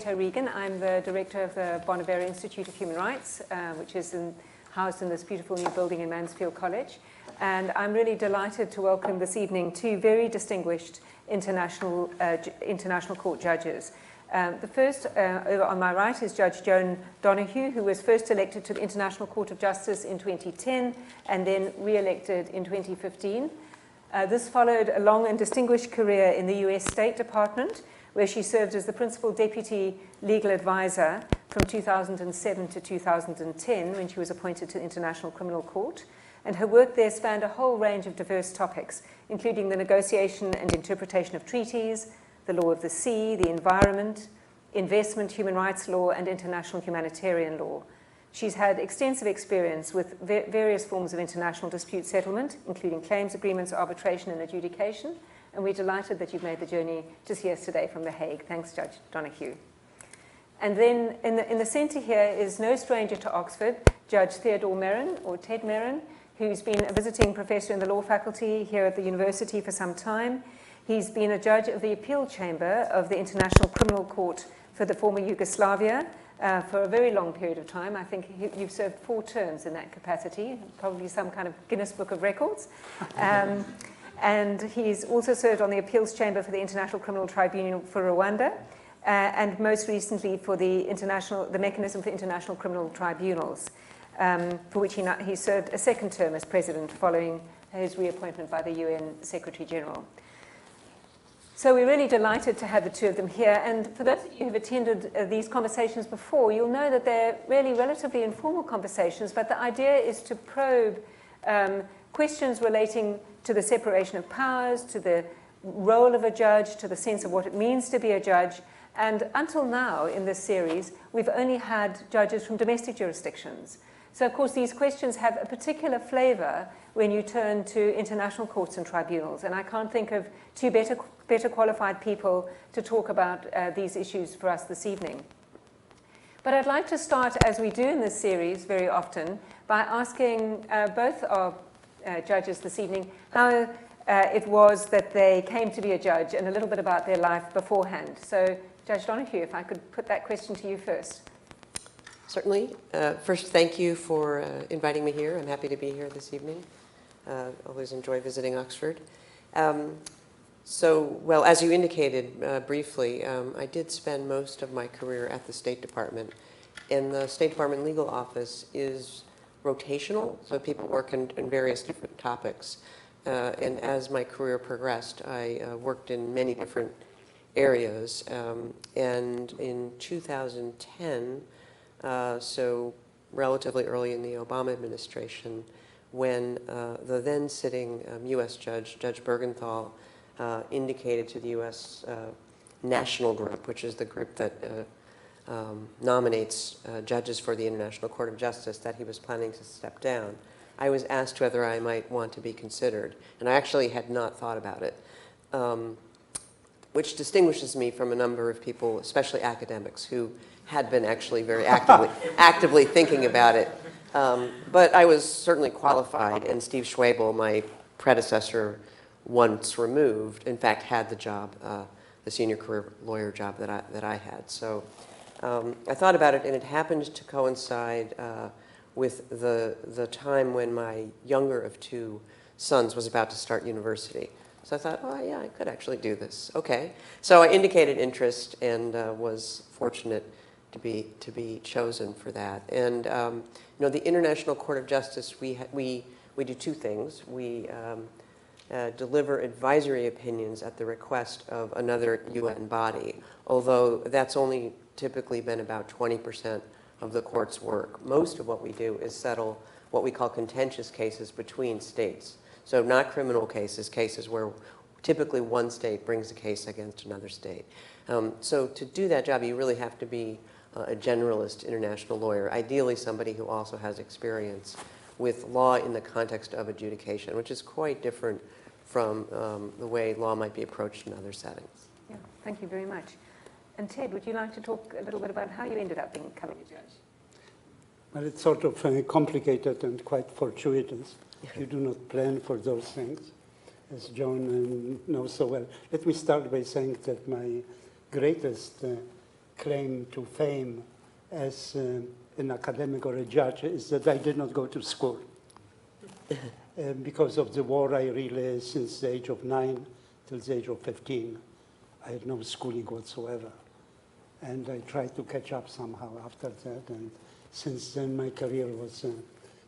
Rebecca Regan. I'm the director of the Bonavera Institute of Human Rights, which is housed in this beautiful new building in Mansfield College. And I'm really delighted to welcome this evening two very distinguished international court judges. The first, over on my right, is Judge Joan Donoghue, who was first elected to the International Court of Justice in 2010 and then re-elected in 2015. This followed a long and distinguished career in the US State Department, where she served as the principal deputy legal advisor from 2007 to 2010, when she was appointed to the International Criminal Court. And her work there spanned a whole range of diverse topics, including the negotiation and interpretation of treaties, the law of the sea, the environment, investment, human rights law, and international humanitarian law. She's had extensive experience with various forms of international dispute settlement, including claims agreements, arbitration, and adjudication. And we're delighted that you've made the journey to see us today from The Hague. Thanks, Judge Donoghue. And then in the center here is no stranger to Oxford, Judge Theodore Meron, or Ted Meron, who's been a visiting professor in the law faculty here at the university for some time. He's been a judge of the appeal chamber of the International Criminal Court for the former Yugoslavia for a very long period of time. I think you've served 4 terms in that capacity, probably some kind of Guinness Book of Records. And he's also served on the appeals chamber for the International Criminal Tribunal for Rwanda, and most recently for the mechanism for international criminal tribunals, for which he served a 2nd term as president following his reappointment by the UN Secretary General. So we're really delighted to have the two of them here. And for those of you who have attended these conversations before, you'll know that they're really relatively informal conversations, but the idea is to probe questions relating to the separation of powers, to the role of a judge, to the sense of what it means to be a judge. And until now in this series, we've only had judges from domestic jurisdictions. So, of course, these questions have a particular flavor when you turn to international courts and tribunals. And I can't think of two better qualified people to talk about these issues for us this evening. But I'd like to start, as we do in this series very often, by asking both our judges this evening how it was that they came to be a judge and a little bit about their life beforehand. So, Judge Donoghue, if I could put that question to you first. Certainly. First, thank you for inviting me here. I'm happy to be here this evening. Always enjoy visiting Oxford. Well, as you indicated briefly, I did spend most of my career at the State Department. And the State Department legal office is rotational, so people work in various different topics. And as my career progressed, I worked in many different areas. And in 2010, so relatively early in the Obama administration, when the then sitting U.S. judge, Judge Bergenthal, indicated to the U.S. National Group, which is the group that nominates judges for the International Court of Justice, that he was planning to step down, I was asked whether I might want to be considered. And I actually had not thought about it, which distinguishes me from a number of people, especially academics, who had been actually very actively thinking about it. But I was certainly qualified, and Steve Schwabel, my predecessor once removed, in fact had the job, the senior career lawyer job that I had. So I thought about it, and it happened to coincide with the time when my younger of 2 sons was about to start university. So I thought, oh yeah, I could actually do this. Okay. So I indicated interest and was fortunate to be chosen for that. And you know, the International Court of Justice, we do 2 things. We deliver advisory opinions at the request of another UN body, although that's only typically been about 20% of the court's work. Most of what we do is settle what we call contentious cases between states. So not criminal cases, cases where typically one state brings a case against another state. So to do that job, you really have to be a generalist international lawyer, ideally somebody who also has experience with law in the context of adjudication, which is quite different from the way law might be approached in other settings. Yeah, thank you very much. And Ted, would you like to talk a little bit about how you ended up becoming a judge? Well, it's sort of complicated and quite fortuitous. You do not plan for those things, as Joan knows so well. Let me start by saying that my greatest claim to fame as an academic or a judge is that I did not go to school. Because of the war, I really, since the age of 9 till the age of 15, I had no schooling whatsoever. And I tried to catch up somehow after that. And since then, my career was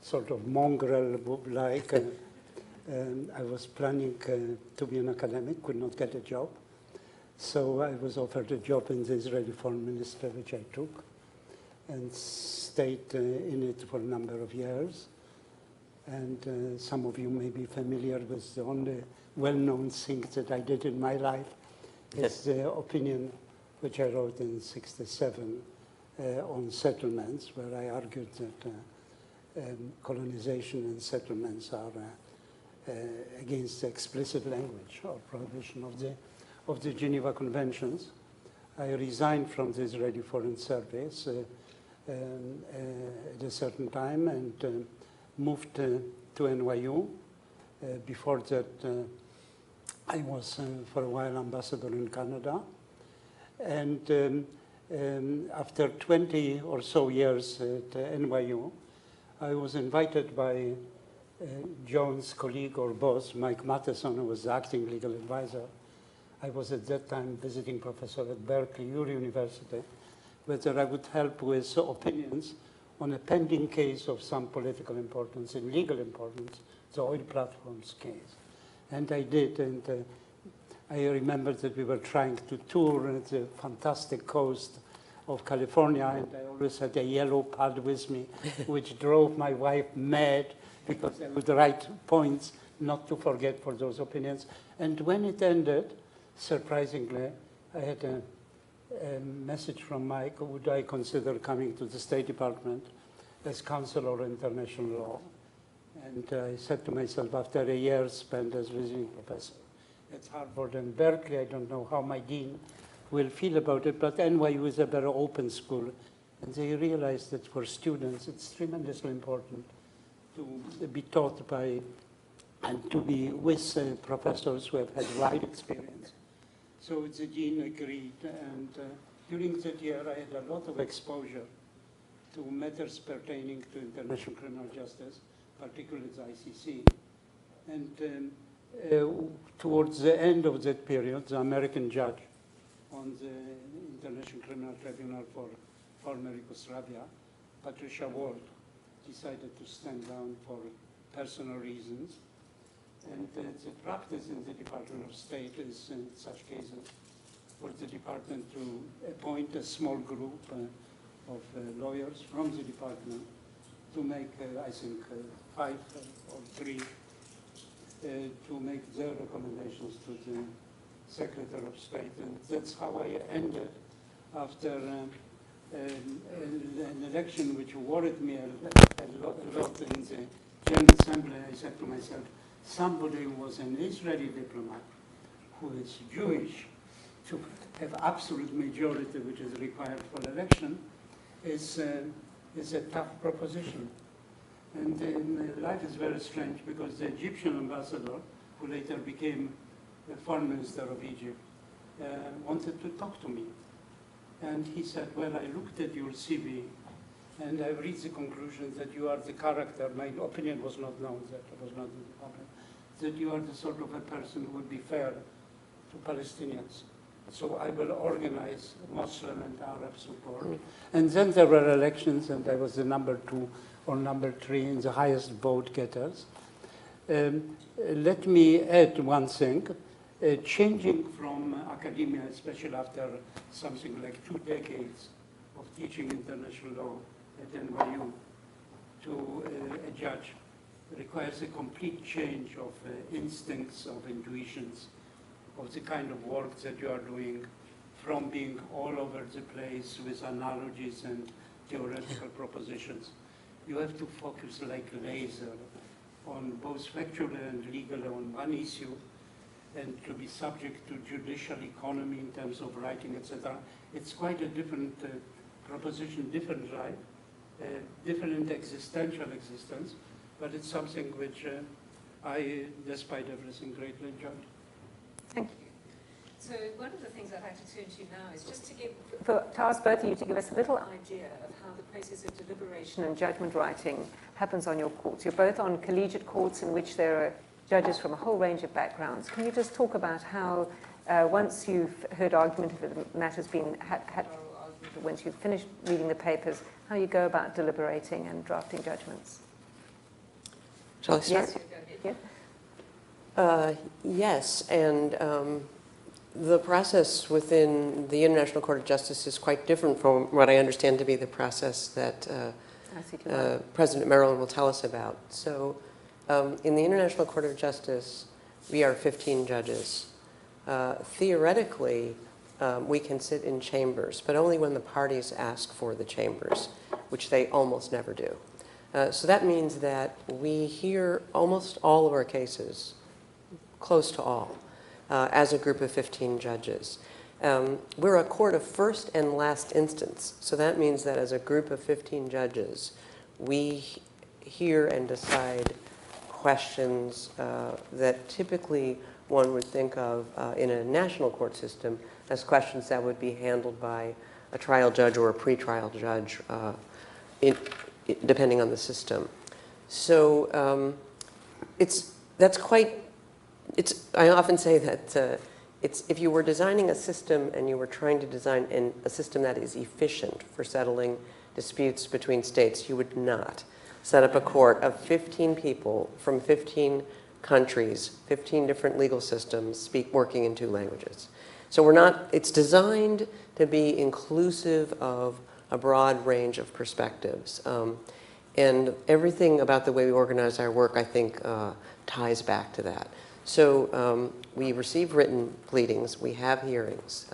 sort of mongrel-like. I was planning to be an academic, could not get a job. So I was offered a job in the Israeli Foreign Ministry, which I took, and stayed in it for a number of years. And some of you may be familiar with the only well-known thing that I did in my life is the opinion which I wrote in '67 on settlements, where I argued that colonization and settlements are against the explicit language or prohibition of the Geneva Conventions. I resigned from the Israeli Foreign Service at a certain time and moved to NYU. Before that, I was for a while ambassador in Canada. And after 20 or so years at NYU, I was invited by Joan's colleague or boss, Mike Matheson, who was the acting legal advisor. I was at that time visiting professor at Berkeley University, whether I would help with opinions on a pending case of some political importance and legal importance, the oil platforms case. And I did, and I remember that we were trying to tour the fantastic coast of California, and I always had a yellow pad with me, which drove my wife mad, because I would write points not to forget for those opinions. And when it ended, surprisingly, I had a message from Mike: would I consider coming to the State Department as Counselor on International Law? And I said to myself, after a year spent as visiting professor at Harvard and Berkeley, I don't know how my dean will feel about it, but NYU is a very open school, and they realized that for students it's tremendously important to be taught by and to be with professors who have had wide experience. So the dean agreed, and during that year I had a lot of exposure to matters pertaining to international criminal justice, particularly the ICC. And towards the end of that period, the American judge on the International Criminal Tribunal for former Yugoslavia, Patricia Ward, decided to stand down for personal reasons. And the practice in the Department of State is, in such cases, for the department to appoint a small group of lawyers from the department to make, I think, 5 or 3, to make their recommendations to the Secretary of State. And that's how I ended after an election which worried me a lot in the General Assembly. I said to myself, somebody who was an Israeli diplomat who is Jewish to have absolute majority, which is required for election, is a tough proposition. And life is very strange, because the Egyptian ambassador, who later became the foreign minister of Egypt, wanted to talk to me. And he said, well, I looked at your CV, and I've reached the conclusion that you are the character. My opinion was not known, that was not in the public, that you are the sort of a person who would be fair to Palestinians. So I will organize Muslim and Arab support. And then there were elections, and I was the number 2 or number 3 in the highest vote getters. Let me add one thing. Changing from academia, especially after something like 2 decades of teaching international law at NYU, to a judge requires a complete change of instincts, of intuitions, of the kind of work that you are doing, from being all over the place with analogies and theoretical propositions. You have to focus like laser on both factually and legally on one issue, and to be subject to judicial economy in terms of writing, etc. It's quite a different proposition, different life, different existential existence, but it's something which I, despite everything, greatly enjoyed. Thank you. So one of the things I'd like to turn to now is just to ask both of you to give us a little idea of how the process of deliberation and judgment writing happens on your courts. You're both on collegiate courts in which there are judges from a whole range of backgrounds. Can you just talk about how, once you've heard argument, if the matter's been had oral argument, once you've finished reading the papers, how you go about deliberating and drafting judgments? Shall I start? Yes, you go ahead. Yeah. Yes, and the process within the International Court of Justice is quite different from what I understand to be the process that President Meron will tell us about. So in the International Court of Justice, we are 15 judges. Theoretically, we can sit in chambers, but only when the parties ask for the chambers, which they almost never do. So that means that we hear almost all of our cases, close to all, as a group of 15 judges. We're a court of first and last instance, so that means that as a group of 15 judges, we hear and decide questions that typically one would think of in a national court system as questions that would be handled by a trial judge or a pretrial judge, depending on the system. So I often say that if you were designing a system and you were trying to design a system that is efficient for settling disputes between states, you would not set up a court of 15 people from 15 countries, 15 different legal systems, working in 2 languages. So it's designed to be inclusive of a broad range of perspectives. And everything about the way we organize our work, I think, ties back to that. So we receive written pleadings, we have hearings,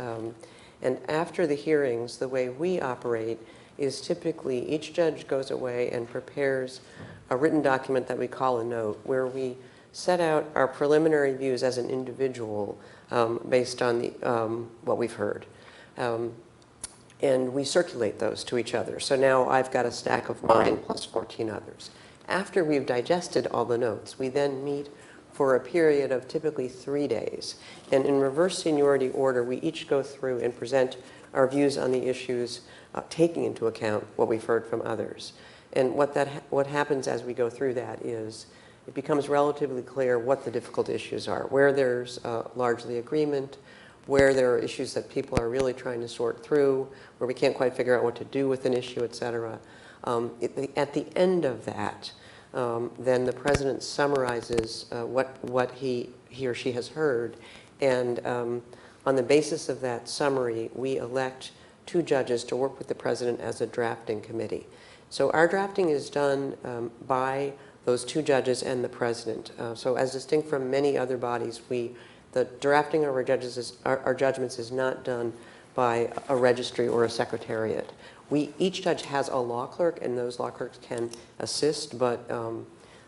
and after the hearings, the way we operate is typically each judge goes away and prepares a written document that we call a note, where we set out our preliminary views as an individual based on what we've heard. And we circulate those to each other. So now I've got a stack of mine plus 14 others. After we've digested all the notes, we then meet for a period of typically 3 days. And in reverse seniority order, we each go through and present our views on the issues, taking into account what we've heard from others. And what happens as we go through that is it becomes relatively clear what the difficult issues are, where there's largely agreement, where there are issues that people are really trying to sort through, where we can't quite figure out what to do with an issue, et cetera. At the end of that, then the president summarizes what he or she has heard, and on the basis of that summary, we elect 2 judges to work with the president as a drafting committee. So our drafting is done by those 2 judges and the president. So as distinct from many other bodies, the drafting of our judgments is not done by a registry or a secretariat. Each judge has a law clerk, and those law clerks can assist, but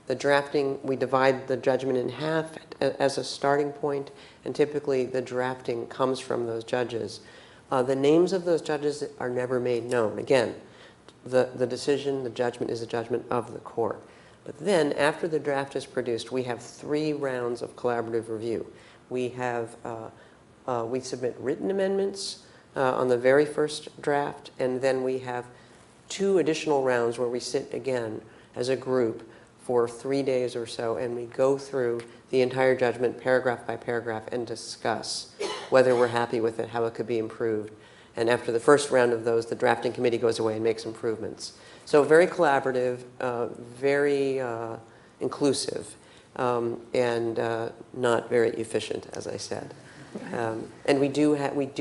the drafting, we divide the judgment in half as a starting point, and typically the drafting comes from those judges. The names of those judges are never made known. Again, the decision, the judgment is a judgment of the court. But then, after the draft is produced, we have 3 rounds of collaborative review. We submit written amendments on the very first draft, and then we have 2 additional rounds where we sit again as a group for 3 days or so, and we go through the entire judgment paragraph by paragraph and discuss whether we're happy with it, how it could be improved. And after the first round of those, the drafting committee goes away and makes improvements. So very collaborative, very inclusive, and not very efficient, as I said. And we do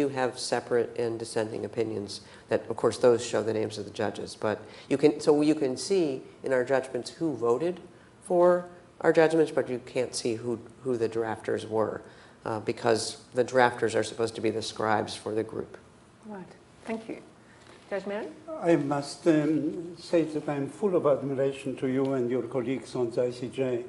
have separate and dissenting opinions that, of course, those show the names of the judges. But you can see in our judgments who voted for our judgments, but you can't see who the drafters were, because the drafters are supposed to be the scribes for the group. Right. Thank you. Judge Meron? I must say that I'm full of admiration to you and your colleagues on the ICJ.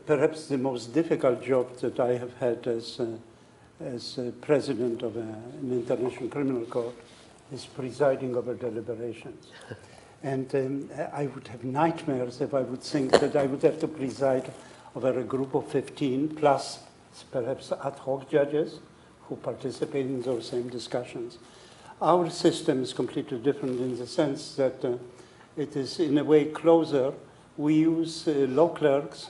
Perhaps the most difficult job that I have had as president of an international criminal court is presiding over deliberations. And I would have nightmares if I would think that I would have to preside over a group of 15 plus perhaps ad hoc judges who participate in those same discussions. Our system is completely different in the sense that it is in a way closer. We use law clerks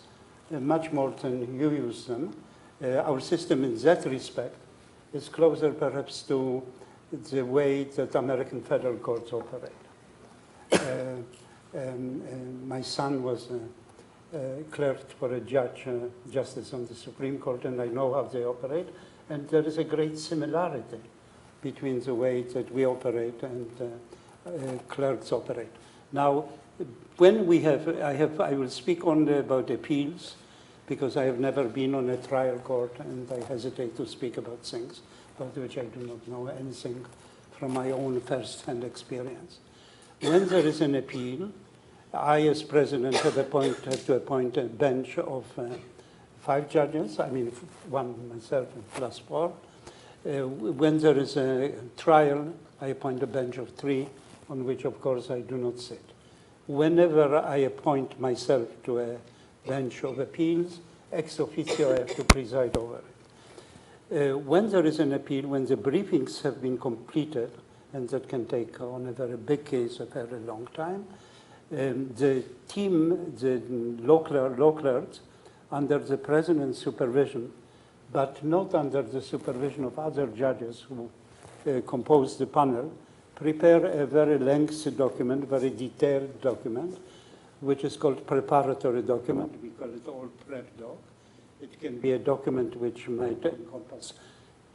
much more than you use them. Our system in that respect is closer perhaps to the way that American federal courts operate. My son was clerked for a justice on the Supreme Court, and I know how they operate. And there is a great similarity between the way that we operate and clerks operate. Now, when we have, I will speak only about appeals, because I have never been on a trial court, and I hesitate to speak about things about which I do not know anything from my own first-hand experience. When there is an appeal, I, as president, have to appoint a bench of 5 judges, I mean, 1 myself and plus 4. When there is a trial, I appoint a bench of 3, on which, of course, I do not sit. Whenever I appoint myself to a bench of appeals, ex officio, I have to preside over it. When there is an appeal, when the briefings have been completed, and that can take, on a very big case, a very long time, the team, the law clerks, under the president's supervision, but not under the supervision of other judges who compose the panel, prepare a very lengthy document, very detailed document, which is called preparatory document. We call it all prep doc. It can be a document which might encompass,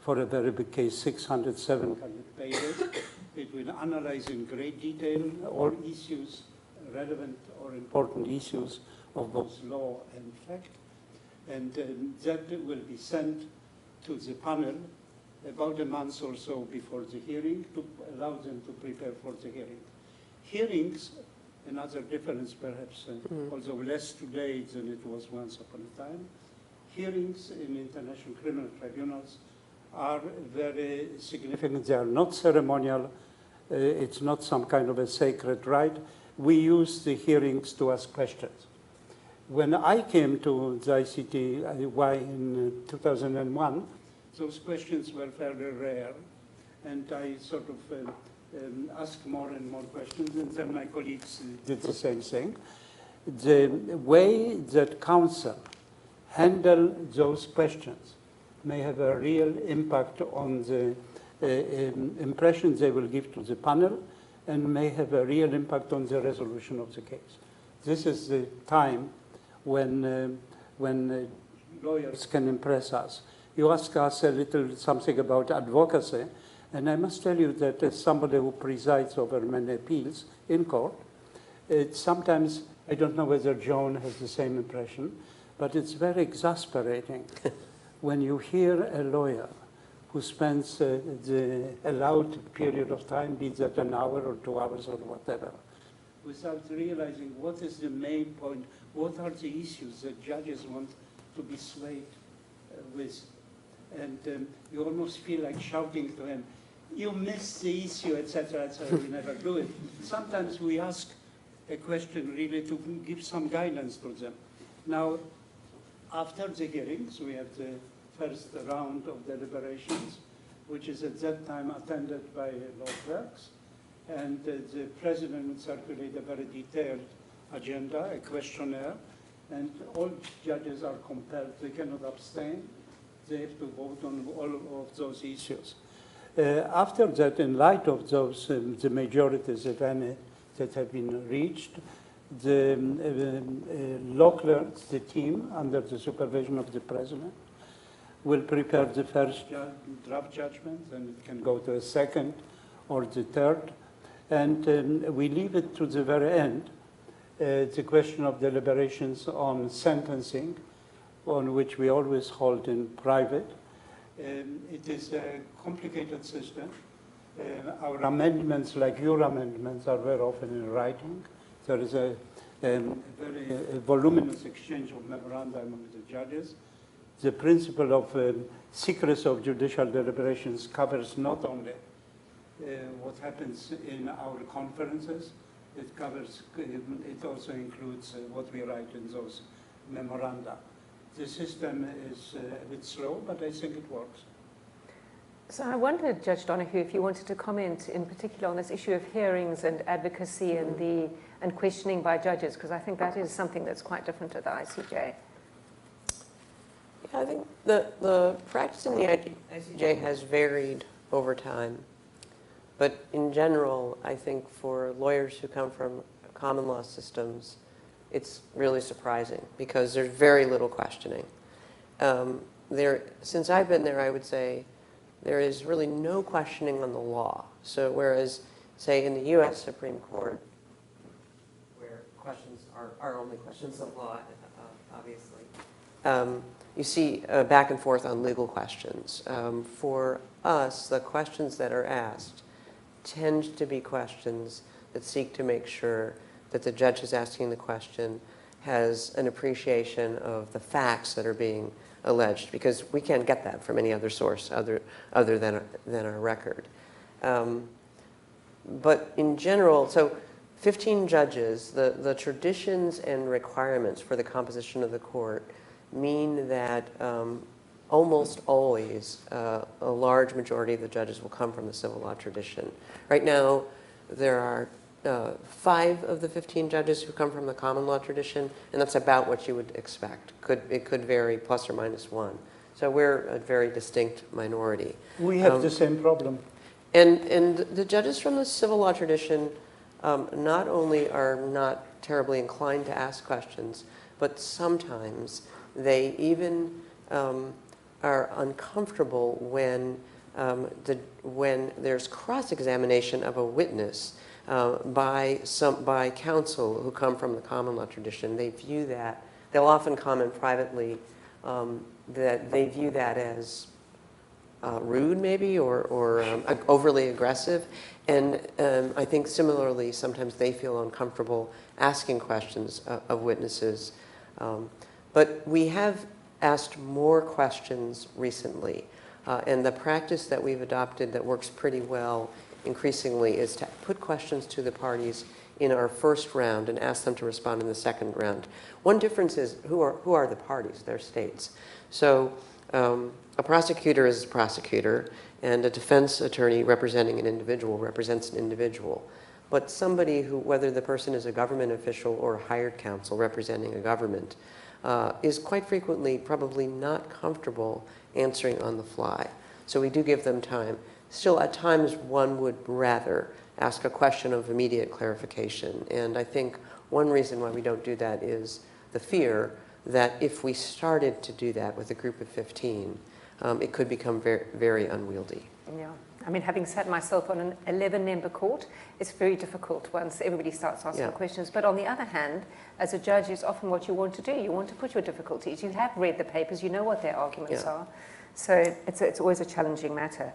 for a very big case, 600, 700 pages. It will analyze in great detail all issues, relevant or important issues of both law and fact. And that will be sent to the panel about a month or so before the hearing to allow them to prepare for the hearing. Hearings, another difference perhaps, although less today than it was once upon a time, hearings in international criminal tribunals are very significant. They are not ceremonial. It's not some kind of a sacred right. We use the hearings to ask questions. When I came to the ICTY in 2001, those questions were fairly rare, and I sort of asked more and more questions, and then my colleagues did the same thing. The way that counsel handle those questions may have a real impact on the impressions they will give to the panel, and may have a real impact on the resolution of the case. This is the time when lawyers can impress us. You ask us a little something about advocacy, and I must tell you that as somebody who presides over many appeals in court, it's sometimes, I don't know whether Joan has the same impression, but it's very exasperating when you hear a lawyer who spends the allowed period of time, be that an hour or 2 hours or whatever, without realizing what is the main point, what are the issues that judges want to be swayed with. And you almost feel like shouting to him, you missed the issue, etc., etc. We never do it. Sometimes we ask a question really to give some guidance to them. Now, after the hearings, we have the first round of deliberations, which is at that time attended by law clerks. And the president would circulate a very detailed agenda, a questionnaire, and all judges are compelled, they cannot abstain, they have to vote on all of those issues. After that, in light of those, the majorities, if any, that have been reached, the law clerks, the team, under the supervision of the president, will prepare the first draft judgment, and it can go to a second or the third. And we leave it to the very end, the question of deliberations on sentencing, on which we always hold in private. It is a complicated system. Our amendments, like your amendments, are very often in writing. There is a very voluminous exchange of memoranda among the judges. The principle of secrecy of judicial deliberations covers not only what happens in our conferences, it also includes what we write in those memoranda. The system is a bit slow, but I think it works. So I wondered, Judge Donoghue, if you wanted to comment in particular on this issue of hearings and advocacy and questioning by judges, because I think that is something that's quite different at the ICJ. Yeah, I think the practice in the ICJ has varied over time. But in general, I think for lawyers who come from common law systems, it's really surprising because there's very little questioning. Since I've been there, I would say there is really no questioning on the law. So whereas, say, in the U.S. Supreme Court, where questions are only questions of law, obviously, you see back and forth on legal questions. For us, the questions that are asked tend to be questions that seek to make sure that the judge who's asking the question has an appreciation of the facts that are being alleged, because we can't get that from any other source other than our record. But in general, so 15 judges, the traditions and requirements for the composition of the court mean that almost always a large majority of the judges will come from the civil law tradition. Right now, there are 5 of the 15 judges who come from the common law tradition, and that's about what you would expect. It could vary plus or minus 1. So we're a very distinct minority. We have the same problem. And the judges from the civil law tradition not only are not terribly inclined to ask questions, but sometimes they even are uncomfortable when there's cross-examination of a witness by counsel who come from the common law tradition. They view that, they'll often comment privately that they view that as rude maybe or overly aggressive. And I think similarly, sometimes they feel uncomfortable asking questions of witnesses. But we have asked more questions recently. And the practice that we've adopted that works pretty well increasingly is to put questions to the parties in our first round and ask them to respond in the second round. One difference is who are the parties, their states. So a prosecutor is a prosecutor, and a defense attorney representing an individual represents an individual. But somebody who, whether the person is a government official or a hired counsel representing a government, is quite frequently probably not comfortable answering on the fly. So we do give them time. Still, at times, one would rather ask a question of immediate clarification. And I think one reason why we don't do that is the fear that if we started to do that with a group of 15, it could become very, very unwieldy. Yeah. I mean, having sat myself on an 11-member court, it's very difficult once everybody starts asking questions. But on the other hand, as a judge, it's often what you want to do. You want to put your difficulties. You have read the papers. You know what their arguments are. So it's always a challenging matter.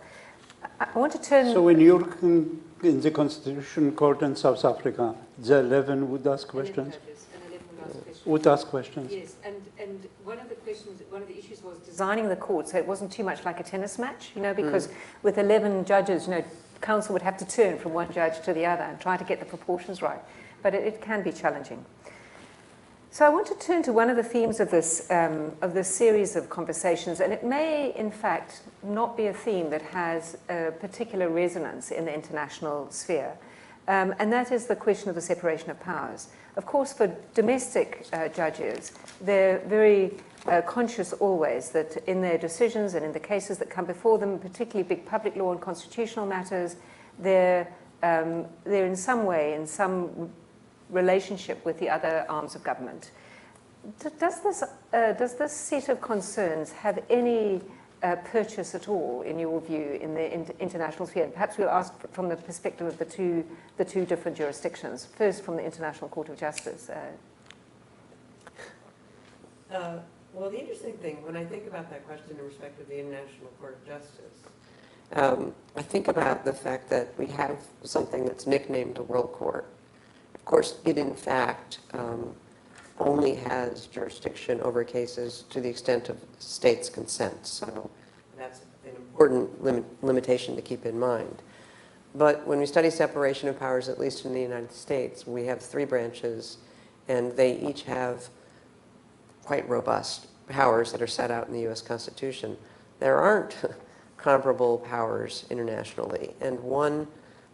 I want to turn... So when you're in the Constitution Court in South Africa, the 11 would ask questions? Would ask questions. Yes, and one of the issues was designing the court so it wasn't too much like a tennis match, you know, because with 11 judges, you know, counsel would have to turn from one judge to the other and try to get the proportions right. But it can be challenging. So I want to turn to one of the themes of this series of conversations, and it may, in fact, not be a theme that has a particular resonance in the international sphere, and that is the question of the separation of powers. Of course, for domestic judges, they're very conscious always that in their decisions and in the cases that come before them, particularly big public law and constitutional matters, they're in some way, in some relationship with the other arms of government. Does this set of concerns have any purchase at all, in your view, in the international sphere? Perhaps we'll ask from the perspective of the two different jurisdictions. First, from the International Court of Justice. Well, the interesting thing, when I think about that question in respect of the International Court of Justice, I think about the fact that we have something that's nicknamed a world court. Of course, it in fact only has jurisdiction over cases to the extent of states' consent. So that's an important limitation to keep in mind. But when we study separation of powers, at least in the United States, we have 3 branches, and they each have quite robust powers that are set out in the U.S. Constitution. There aren't comparable powers internationally. And one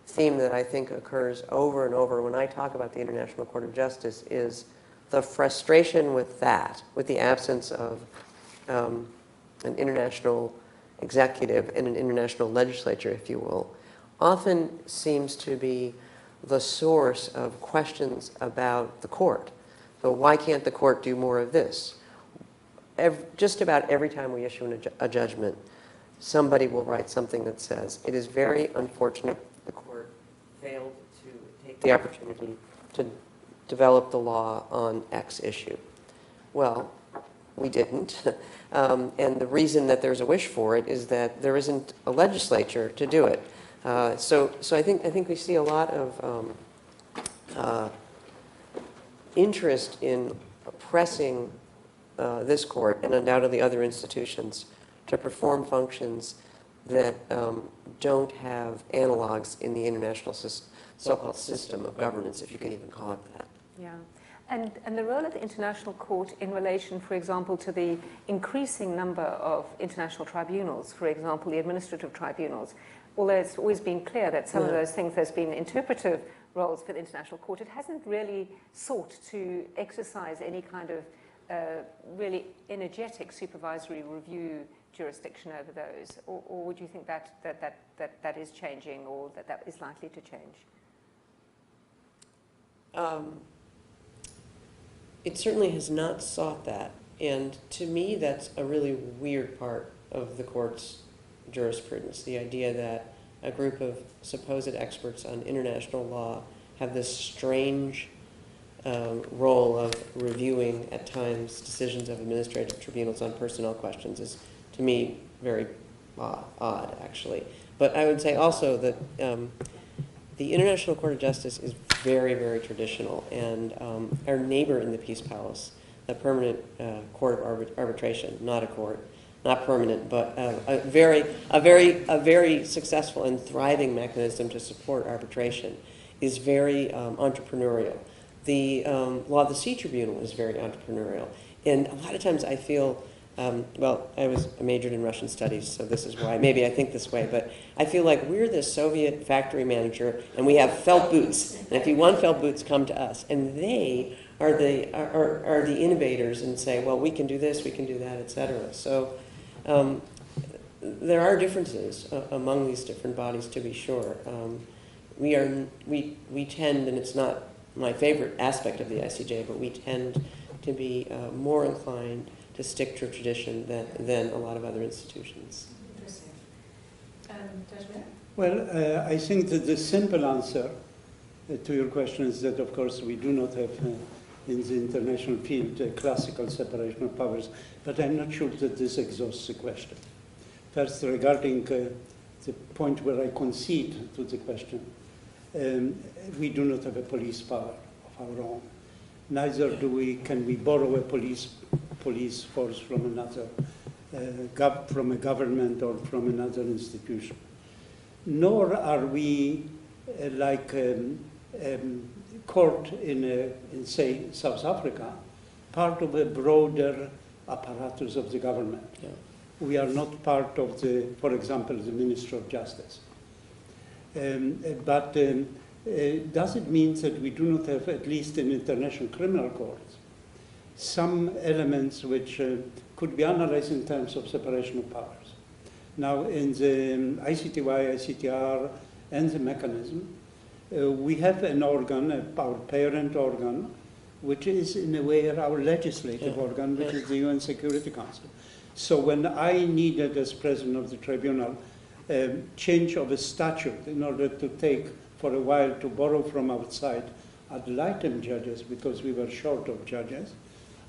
theme that I think occurs over and over when I talk about the International Court of Justice is the frustration with that, with the absence of an international executive and an international legislature, if you will, often seems to be the source of questions about the court. So why can't the court do more of this? Just about every time we issue a judgment, somebody will write something that says, it is very unfortunate the court failed to take the opportunity to develop the law on X issue. Well, we didn't. And the reason that there's a wish for it is that there isn't a legislature to do it. So I think we see a lot of interest in pressing this court and undoubtedly other institutions to perform functions that don't have analogs in the international so-called system of governance, if you can even call it that. Yeah. And the role of the International Court in relation, for example, to the increasing number of international tribunals, for example, the administrative tribunals, although it's always been clear that some of those things, there's been interpretive roles for the International Court, it hasn't really sought to exercise any kind of really energetic supervisory review jurisdiction over those, or would you think that is changing, or that is likely to change? It certainly has not sought that, and to me that's a really weird part of the court's jurisprudence, the idea that a group of supposed experts on international law have this strange role of reviewing, at times, decisions of administrative tribunals on personnel questions is, to me, very odd, actually. But I would say also that the International Court of Justice is very, very traditional, and our neighbor in the Peace Palace, the Permanent Court of Arbitration, not a court, not permanent, but a very successful and thriving mechanism to support arbitration, is very entrepreneurial. The Law of the Sea Tribunal is very entrepreneurial, and a lot of times I feel, well, I majored in Russian studies, so this is why maybe I think this way, but I feel like we're the Soviet factory manager, and we have felt boots, and if you want felt boots, come to us, and they are the innovators and say, well, we can do this, we can do that, etc. So there are differences among these different bodies, to be sure. We tend, and it's not my favorite aspect of the ICJ, but we tend to be more inclined to stick to tradition than a lot of other institutions. Interesting. Well, I think that the simple answer to your question is that, of course, we do not have in the international field classical separation of powers, but I'm not sure that this exhausts the question. First, regarding the point where I concede to the question, we do not have a police power of our own. Neither can we borrow a police force from another, from a government or from another institution. Nor are we like court in, say, South Africa, part of a broader apparatus of the government. Yeah. We are not part of the, for example, the Ministry of Justice. But does it mean that we do not have, at least in international criminal courts, some elements which could be analyzed in terms of separation of powers? Now, in the ICTY, ICTR, and the mechanism, we have an organ, our parent organ, which is in a way our legislative organ, which is the UN Security Council. So when I needed, as president of the tribunal, change of a statute in order to take, for a while, to borrow from outside ad litem judges, because we were short of judges,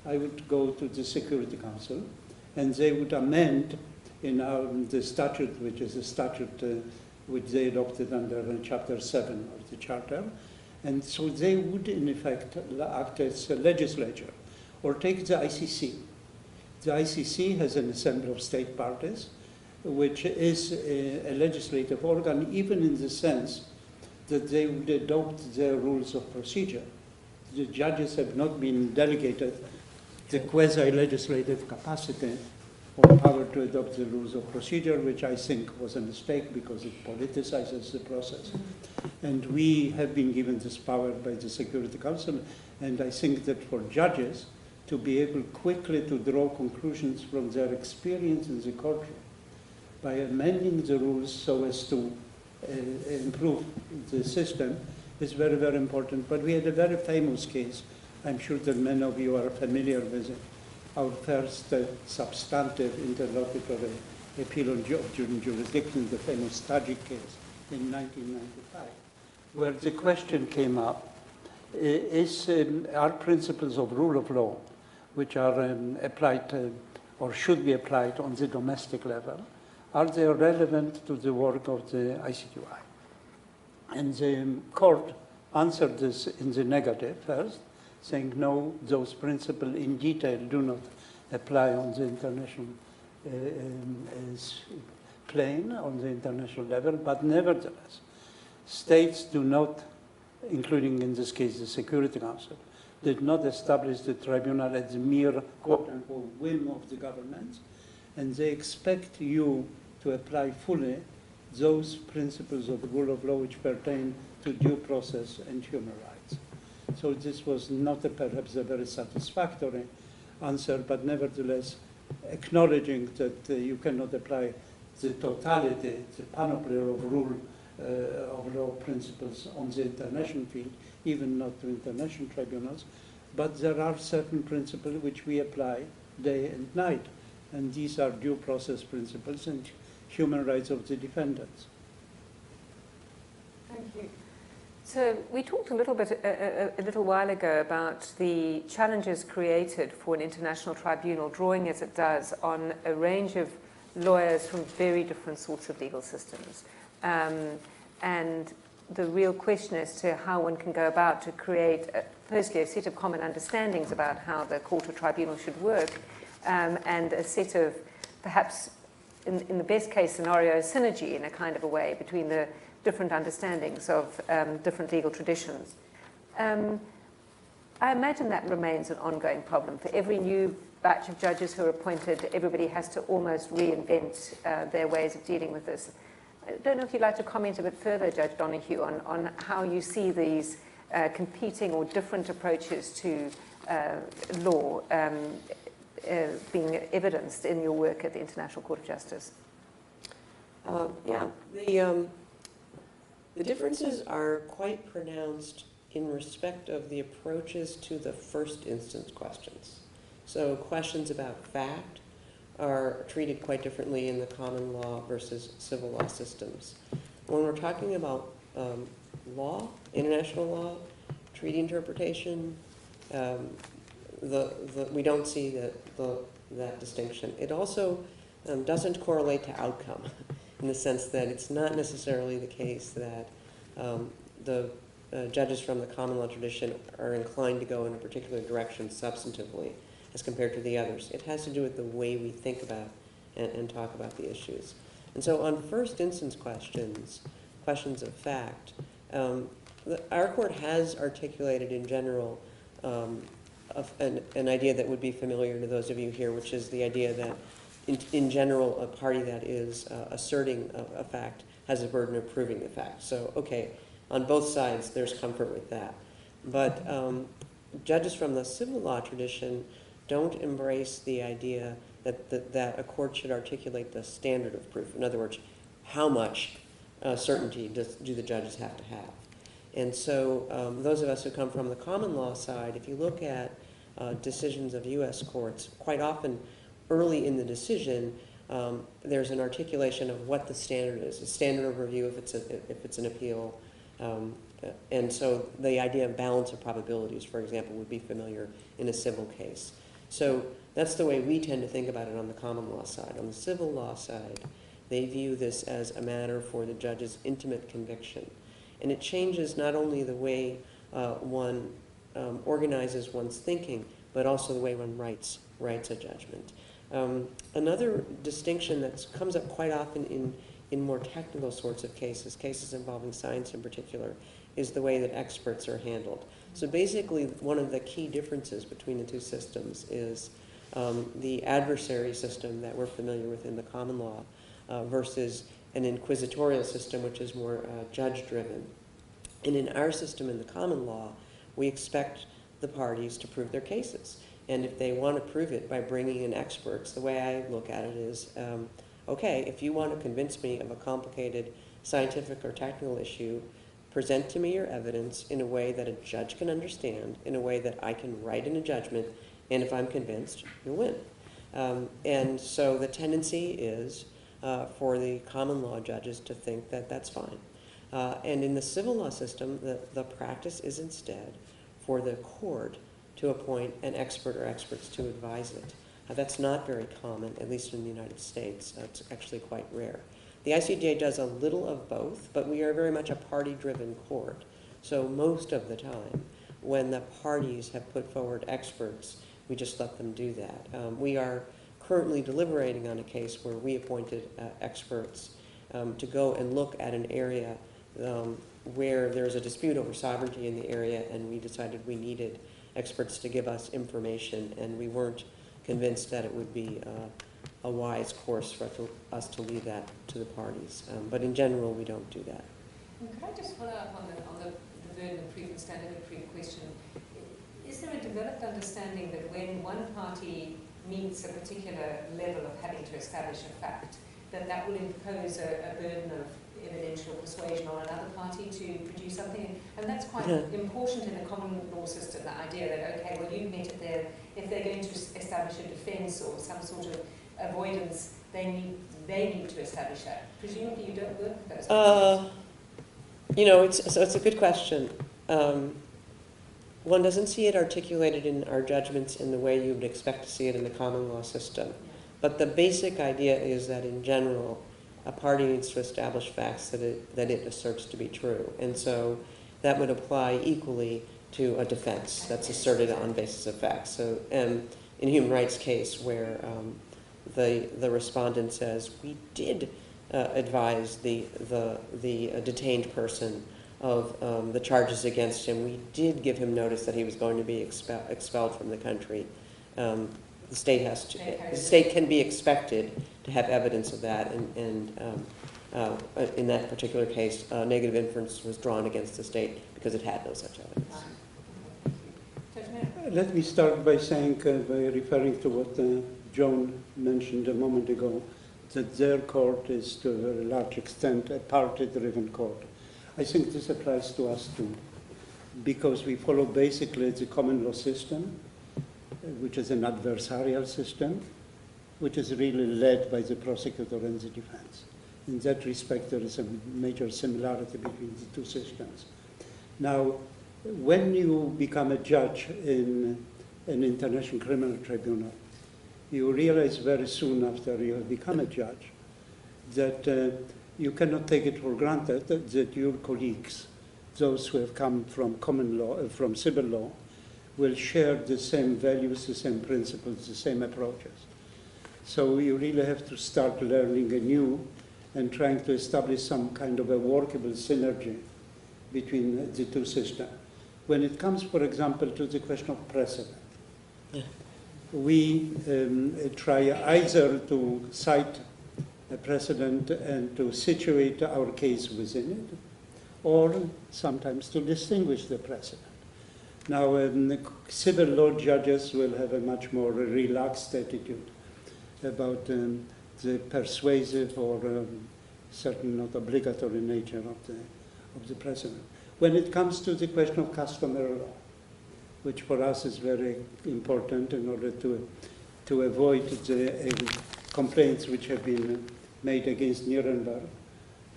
I would go to the Security Council, and they would amend in the statute, which is a statute which they adopted under Chapter 7 of the Charter. And so they would, in effect, act as a legislature. Or take the ICC. The ICC has an assembly of state parties, which is a legislative organ, even in the sense that they would adopt their rules of procedure. The judges have not been delegated the quasi-legislative capacity of power to adopt the rules of procedure, which I think was a mistake because it politicizes the process. And we have been given this power by the Security Council, and I think that for judges to be able quickly to draw conclusions from their experience in the courtroom by amending the rules so as to improve the system is very, very important. But we had a very famous case. I'm sure that many of you are familiar with it. Our first substantive interlocutory appeal on jurisdiction, the famous Tajik case in 1995, where the question came up, are principles of rule of law, which are applied or should be applied on the domestic level, are they relevant to the work of the ICTY? And the court answered this in the negative first, saying no, those principles in detail do not apply on the international plane, on the international level, but nevertheless, states do not, including in this case the Security Council, did not establish the tribunal at the mere quote-unquote whim of the government, and they expect you to apply fully those principles of the rule of law which pertain to due process and human rights. So this was not perhaps a very satisfactory answer, but nevertheless acknowledging that you cannot apply the totality, the panoply of rule of law principles on the international field, even not to international tribunals, but there are certain principles which we apply day and night, and these are due process principles and human rights of the defendants. Thank you. So we talked a little bit, a little while ago, about the challenges created for an international tribunal, drawing as it does on a range of lawyers from very different sorts of legal systems. And the real question as to how one can go about to create, firstly, a set of common understandings about how the court or tribunal should work, and a set of, perhaps, in the best case scenario, synergy in a kind of a way between the different understandings of different legal traditions. I imagine that remains an ongoing problem. For every new batch of judges who are appointed, everybody has to almost reinvent their ways of dealing with this. I don't know if you'd like to comment a bit further, Judge Donoghue, on how you see these competing or different approaches to law being evidenced in your work at the International Court of Justice. The differences are quite pronounced in respect of the approaches to the first instance questions. So questions about fact are treated quite differently in the common law versus civil law systems. When we're talking about law, international law, treaty interpretation, we don't see that distinction. It also doesn't correlate to outcome in the sense that it's not necessarily the case that the judges from the common law tradition are inclined to go in a particular direction substantively as compared to the others. It has to do with the way we think about and talk about the issues. And so on first instance questions of fact, our court has articulated in general an idea that would be familiar to those of you here, which is the idea that in general, a party that is asserting a fact has a burden of proving the fact. So, okay, on both sides, there's comfort with that. But judges from the civil law tradition don't embrace the idea that a court should articulate the standard of proof. In other words, how much certainty do the judges have to have? And so those of us who come from the common law side, if you look at decisions of U.S. courts, quite often early in the decision, there's an articulation of what the standard is, a standard of review if it's an appeal. And so the idea of balance of probabilities, for example, would be familiar in a civil case. So that's the way we tend to think about it on the common law side. On the civil law side, they view this as a matter for the judge's intimate conviction. And it changes not only the way one organizes one's thinking, but also the way one writes a judgment. Another distinction that comes up quite often in more technical sorts of cases involving science in particular, is the way that experts are handled. So basically, one of the key differences between the two systems is the adversary system that we're familiar with in the common law versus an inquisitorial system, which is more judge-driven. And in our system in the common law, we expect the parties to prove their cases. And if they want to prove it by bringing in experts, the way I look at it is, okay, if you want to convince me of a complicated scientific or technical issue, present to me your evidence in a way that a judge can understand, in a way that I can write in a judgment, and if I'm convinced, you'll win. And so the tendency is for the common law judges to think that that's fine. And in the civil law system, the practice is instead for the court to appoint an expert or experts to advise it. That's not very common, at least in the United States. It's actually quite rare. The ICJ does a little of both, but we are very much a party-driven court. So most of the time, when the parties have put forward experts, we just let them do that. We are currently deliberating on a case where we appointed experts to go and look at an area where there's a dispute over sovereignty in the area, and we decided we needed experts to give us information, and we weren't convinced that it would be a wise course for us to leave that to the parties. But in general, we don't do that. Could I just follow up on the burden of proof and standard of proof question? Is there a developed understanding that when one party meets a particular level of having to establish a fact, that will impose a burden of evidential persuasion on another party to produce something? And that's quite important in a common law system, the idea that, okay, well, you've met it there. If they're going to establish a defense or some sort of avoidance, they need to establish that. Presumably you don't work with those you know, it's a good question. One doesn't see it articulated in our judgments in the way you would expect to see it in the common law system. But the basic idea is that in general, a party needs to establish facts that it asserts to be true. And so that would apply equally to a defense that's asserted on basis of facts. So in a human rights case where the respondent says, we did advise the detained person of the charges against him, we did give him notice that he was going to be expelled from the country. The state can be expected to have evidence of that, and in that particular case, negative inference was drawn against the state because it had no such evidence. Let me start by saying, by referring to what Joan mentioned a moment ago, that their court is to a very large extent a party-driven court. I think this applies to us too, because we follow basically the common law system, which is an adversarial system, which is really led by the prosecutor and the defense. In that respect, there is a major similarity between the two systems. Now, when you become a judge in an international criminal tribunal, you realize very soon after you have become a judge that you cannot take it for granted that your colleagues, those who have come from common law, from civil law, will share the same values, the same principles, the same approaches. So you really have to start learning anew and trying to establish some kind of a workable synergy between the two systems. When it comes, for example, to the question of precedent, we try either to cite a precedent and to situate our case within it, or sometimes to distinguish the precedent. Now, civil law judges will have a much more relaxed attitude about the persuasive or certain not obligatory nature of the precedent. When it comes to the question of customary law, which for us is very important in order to avoid the complaints which have been made against Nuremberg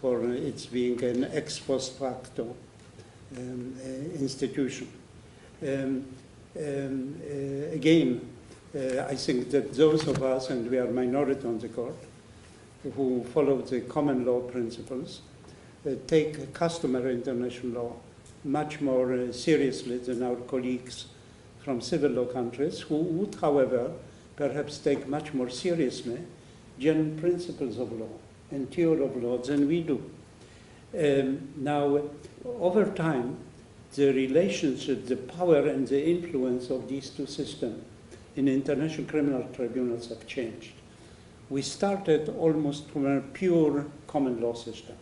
for its being an ex post facto institution. Again, I think that those of us, and we are minority on the court, who follow the common law principles, take customary international law much more seriously than our colleagues from civil law countries, who would, however, perhaps take much more seriously general principles of law and theory of law than we do. Now, over time, the relationship, the power and the influence of these two systems in international criminal tribunals have changed. We started almost from a pure common law system,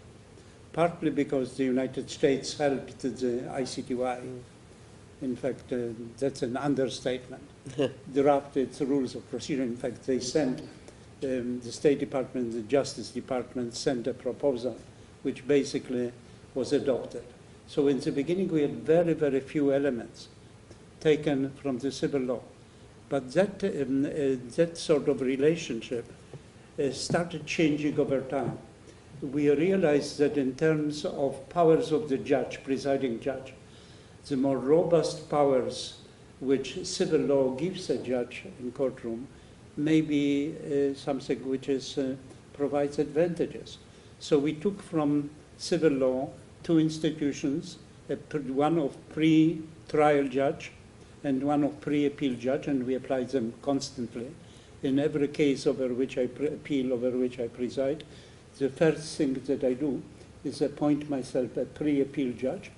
partly because the United States helped the ICTY. In fact, that's an understatement. Draft its rules of procedure. In fact, they sent, the State Department, the Justice Department sent a proposal which basically was adopted. So in the beginning, we had very, very few elements taken from the civil law. But that sort of relationship started changing over time. We realized that in terms of powers of the judge, presiding judge, the more robust powers which civil law gives a judge in courtroom may be something which provides advantages. So we took from civil law two institutions, one of pre-trial judge and one of pre-appeal judge, and we applied them constantly. In every case over which I appeal, over which I preside, the first thing that I do is appoint myself a pre-appeal judge,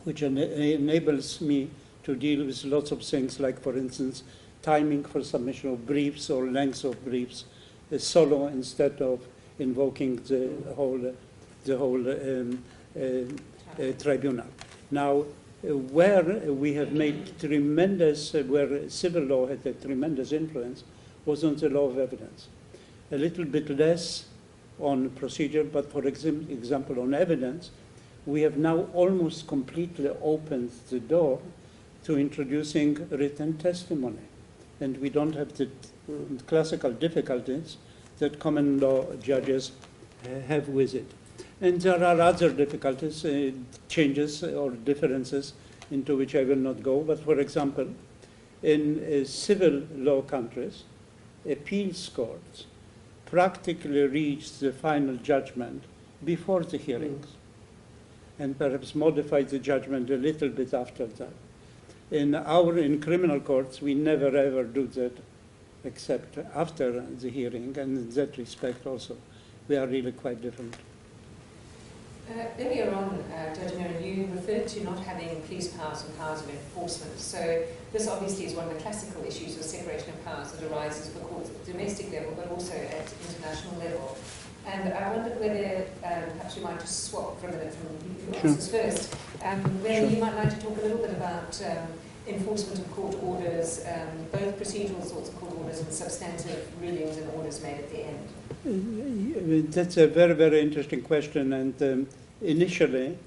which enables me to deal with lots of things, like, for instance, timing for submission of briefs or length of briefs, solo instead of invoking the whole tribunal. Now, where we have made tremendous, where civil law had a tremendous influence, was on the law of evidence. A little bit less on procedure, but for example, on evidence, we have now almost completely opened the door to introducing written testimony. And we don't have the classical difficulties that common law judges have with it. And there are other difficulties, changes or differences into which I will not go. But for example, in civil law countries, appeals courts practically reach the final judgment before the hearings, and perhaps modify the judgment a little bit after that. In criminal courts, we never ever do that except after the hearing, and in that respect also, we are really quite different. Earlier on, Judge Meron, you referred to not having police powers and powers of enforcement. So this obviously is one of the classical issues of separation of powers that arises for courts at the domestic level, but also at international level. And I wondered whether, perhaps you might just swap for a minute from the answers first, whether you might like to talk a little bit about enforcement of court orders, both procedural sorts of court orders and substantive rulings and orders made at the end. That's a very, very interesting question. And initially,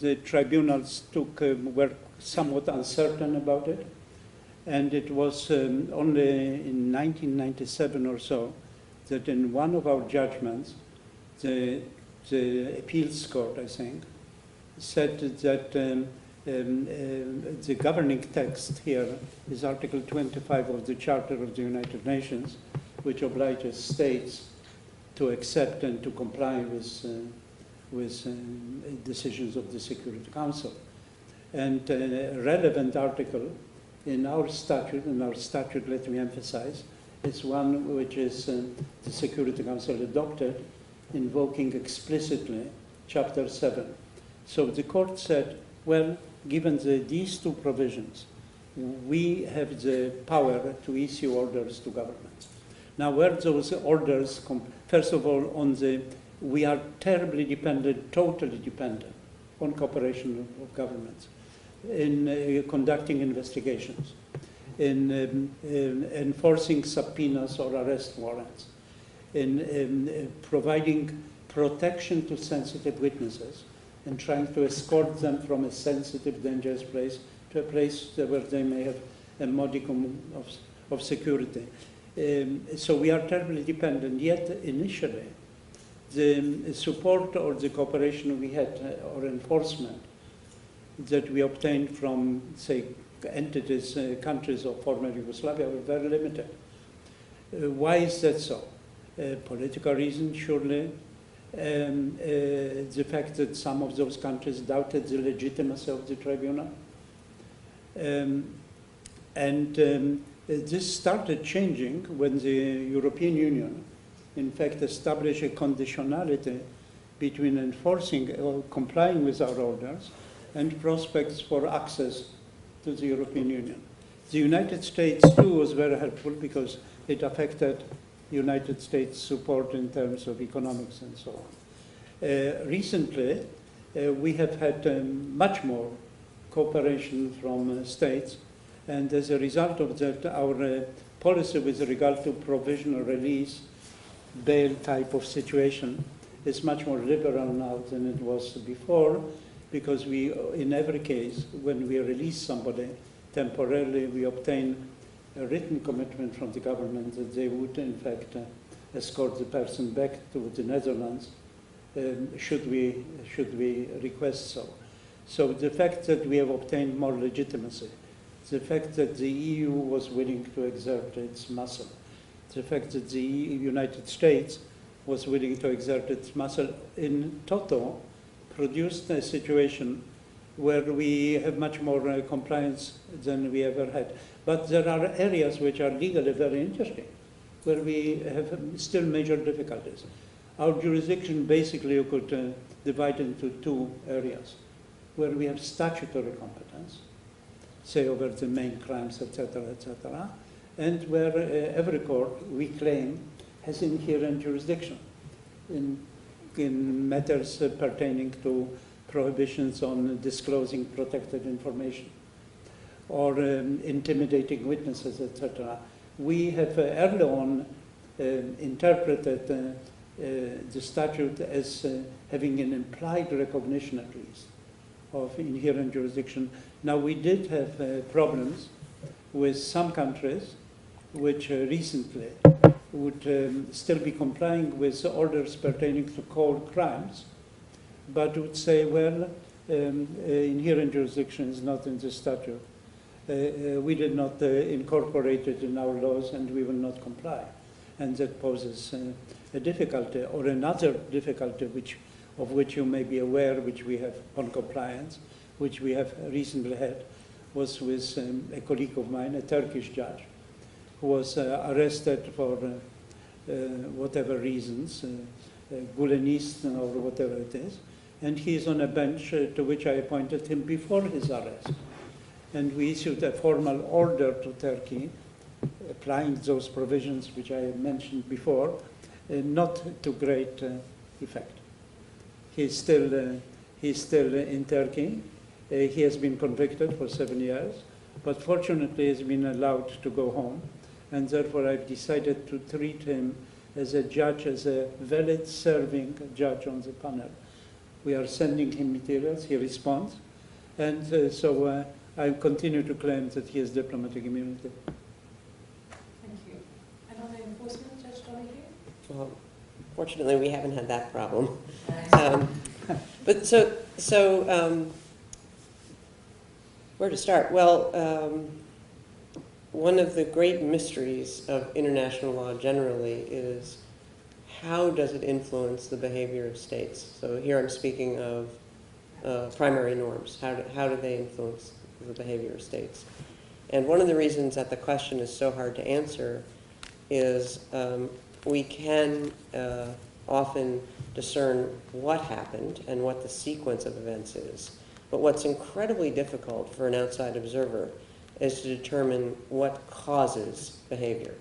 the tribunals were somewhat uncertain about it. And it was only in 1997 or so that in one of our judgments, the appeals court, I think, said that the governing text here is Article 25 of the Charter of the United Nations, which obliges states to accept and to comply with decisions of the Security Council. And a relevant article in our statute, let me emphasize, is one which is the Security Council adopted, invoking explicitly Chapter 7. So the court said, well, given these two provisions, we have the power to issue orders to governments. Now, where those orders first of all, we are terribly dependent, totally dependent on cooperation of governments in conducting investigations, in enforcing subpoenas or arrest warrants, in providing protection to sensitive witnesses, and trying to escort them from a sensitive, dangerous place to a place where they may have a modicum of security. So we are terribly dependent, yet initially, the support or the cooperation we had, or enforcement, that we obtained from, say, entities, countries of former Yugoslavia were very limited. Why is that so? Political reasons, surely. The fact that some of those countries doubted the legitimacy of the tribunal. This started changing when the European Union, in fact, established a conditionality between enforcing or complying with our orders and prospects for access to the European Union. The United States, too, was very helpful because it affected United States support in terms of economics and so on. Recently, we have had much more cooperation from states, and as a result of that, our policy with regard to provisional release, bail type of situation is much more liberal now than it was before, because we, in every case, when we release somebody temporarily, we obtain a written commitment from the government that they would, in fact, escort the person back to the Netherlands should we request so. So the fact that we have obtained more legitimacy, the fact that the EU was willing to exert its muscle, the fact that the United States was willing to exert its muscle in toto produced a situation where we have much more compliance than we ever had. But there are areas which are legally very interesting, where we have still major difficulties. Our jurisdiction basically you could divide into two areas, where we have statutory competence, say over the main crimes, etc., and where every court, we claim, has inherent jurisdiction in matters pertaining to prohibitions on disclosing protected information or intimidating witnesses, etc. We have early on interpreted the statute as having an implied recognition, at least, of inherent jurisdiction. Now, we did have problems with some countries which recently would still be complying with orders pertaining to cold crimes, but would say, well, inherent jurisdiction is not in the statute. We did not incorporate it in our laws, and we will not comply. And that poses a difficulty, or another difficulty of which you may be aware, which we have on compliance, which we have recently had, was with a colleague of mine, a Turkish judge, who was arrested for whatever reasons, Gulenist or whatever it is, and he is on a bench to which I appointed him before his arrest. And we issued a formal order to Turkey applying those provisions which I mentioned before, not to great effect. He's still in Turkey. He has been convicted for 7 years, but fortunately has been allowed to go home, and therefore I've decided to treat him as a judge, as a valid serving judge on the panel. We are sending him materials, he responds, and so I continue to claim that he has diplomatic immunity. Thank you. And on the enforcement, Judge Donoghue? Well, fortunately, we haven't had that problem. But where to start? Well, one of the great mysteries of international law generally is how does it influence the behavior of states? So here I'm speaking of primary norms. How do they influence the behavior of states? And one of the reasons that the question is so hard to answer is we can often discern what happened and what the sequence of events is. But what's incredibly difficult for an outside observer is to determine what causes behavior.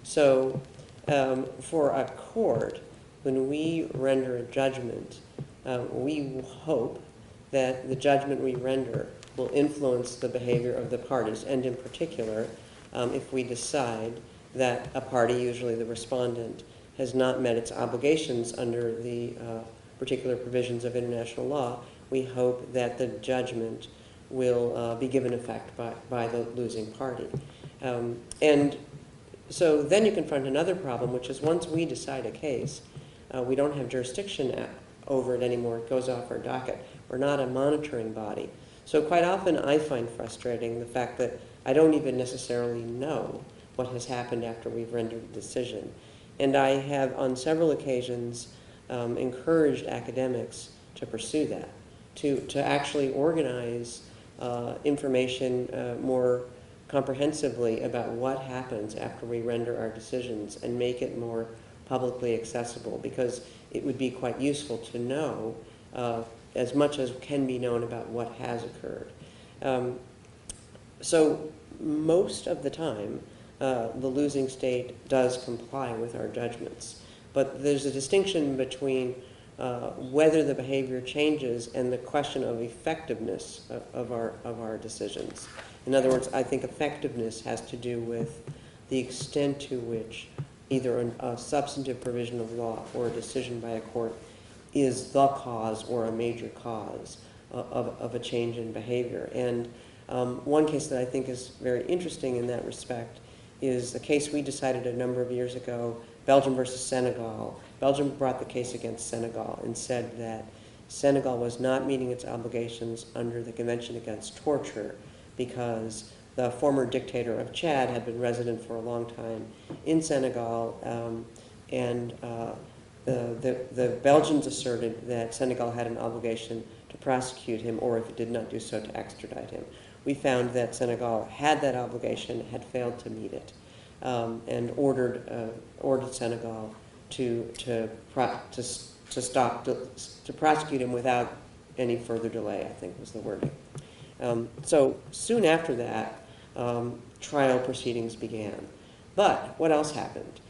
So for a court, when we render a judgment, we hope that the judgment we render will influence the behavior of the parties, and in particular, if we decide that a party, usually the respondent, has not met its obligations under the particular provisions of international law, we hope that the judgment will be given effect by the losing party. And so then you confront another problem, which is once we decide a case, we don't have jurisdiction over it anymore. It goes off our docket. We're not a monitoring body. So quite often I find frustrating the fact that I don't even necessarily know what has happened after we've rendered a decision. And I have on several occasions encouraged academics to pursue that, to actually organize information more comprehensively about what happens after we render our decisions and make it more publicly accessible, because it would be quite useful to know as much as can be known about what has occurred. So most of the time, the losing state does comply with our judgments. But there's a distinction between whether the behavior changes and the question of effectiveness of our decisions. In other words, I think effectiveness has to do with the extent to which either a substantive provision of law or a decision by a court is the cause or a major cause of a change in behavior. And one case that I think is very interesting in that respect is the case we decided a number of years ago, Belgium versus Senegal. Belgium brought the case against Senegal and said that Senegal was not meeting its obligations under the Convention Against Torture because the former dictator of Chad had been resident for a long time in Senegal, and the Belgians asserted that Senegal had an obligation to prosecute him, or if it did not do so, to extradite him. We found that Senegal had that obligation, had failed to meet it, and ordered Senegal to prosecute him without any further delay, I think was the wording. So soon after that, trial proceedings began. But what else happened?